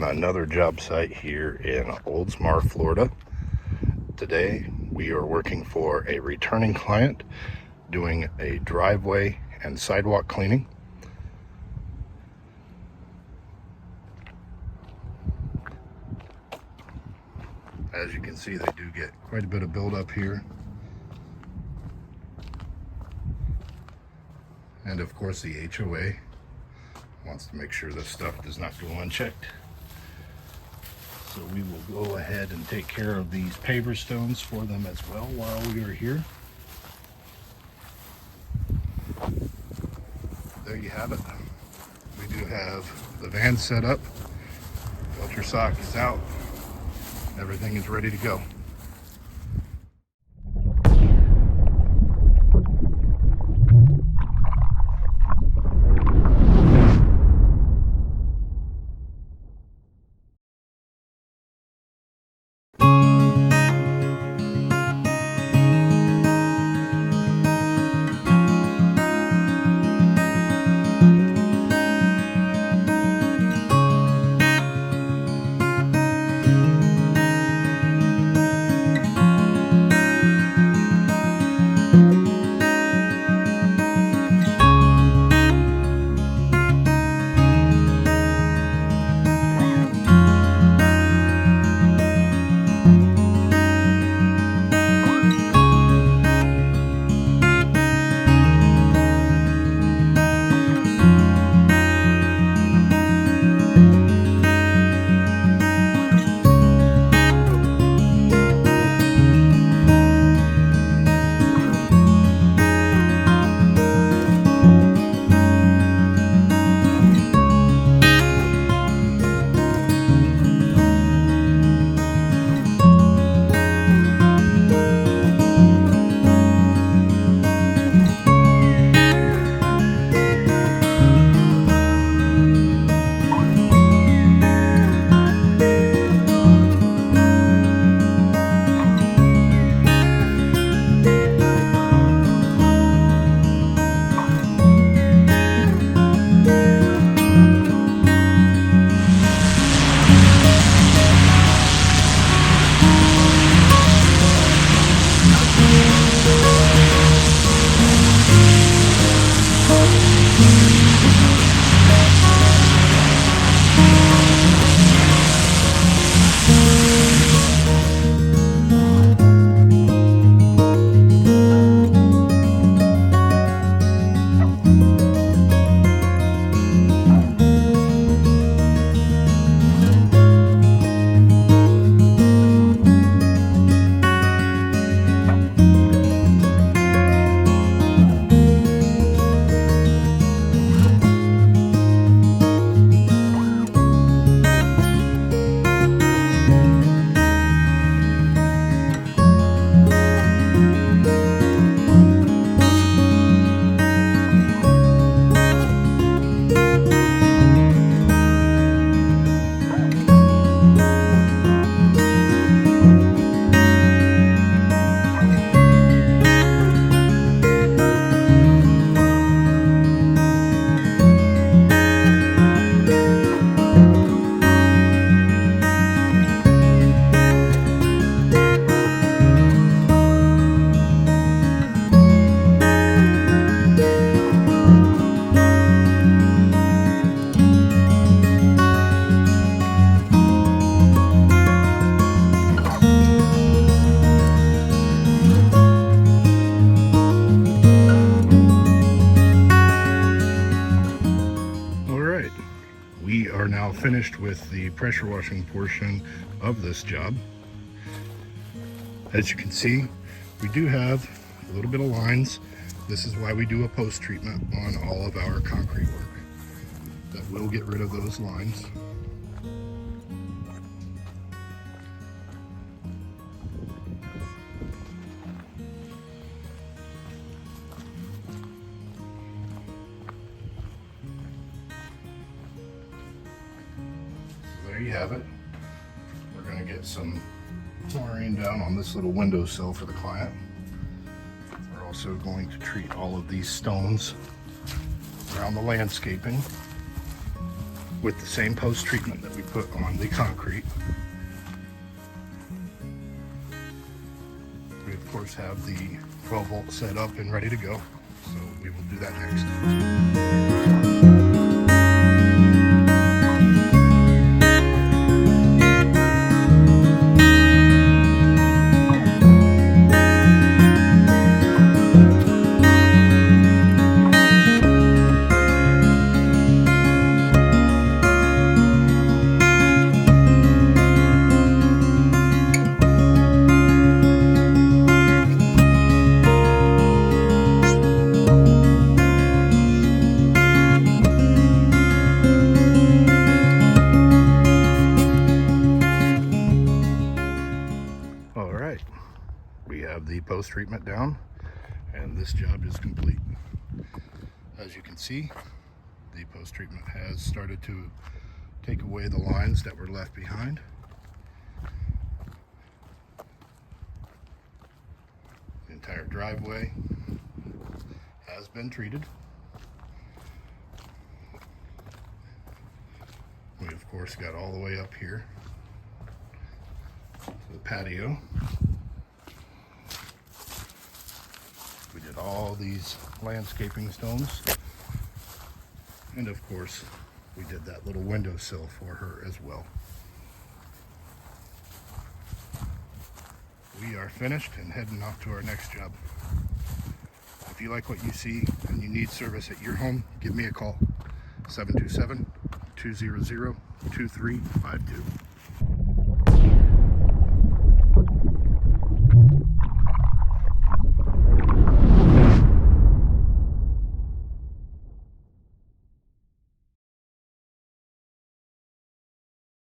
another job site here in Oldsmar, Florida. Today we are working for a returning client doing a driveway and sidewalk cleaning. As you can see, they do get quite a bit of buildup here. And of course the HOA wants to make sure this stuff does not go unchecked. So we will go ahead and take care of these paver stones for them as well while we are here. There you have it. We do have the van set up. Filter sock is out. Everything is ready to go. We are now finished with the pressure washing portion of this job. As you can see, we do have a little bit of lines. This is why we do a post treatment on all of our concrete work. That will get rid of those lines. There you have it. We're going to get some chlorine down on this little windowsill for the client. We're also going to treat all of these stones around the landscaping. with the same post treatment that we put on the concrete. We of course have the 12 volt set up and ready to go, so we will do that next. All right, we have the post treatment down and this job is complete. As you can see, the post treatment has started to take away the lines that were left behind. The entire driveway has been treated. We of course got all the way up here to the patio. We did all these landscaping stones, and of course we did that little windowsill for her as well. We are finished and heading off to our next job. If you like what you see and you need service at your home, give me a call, 727-200-2352.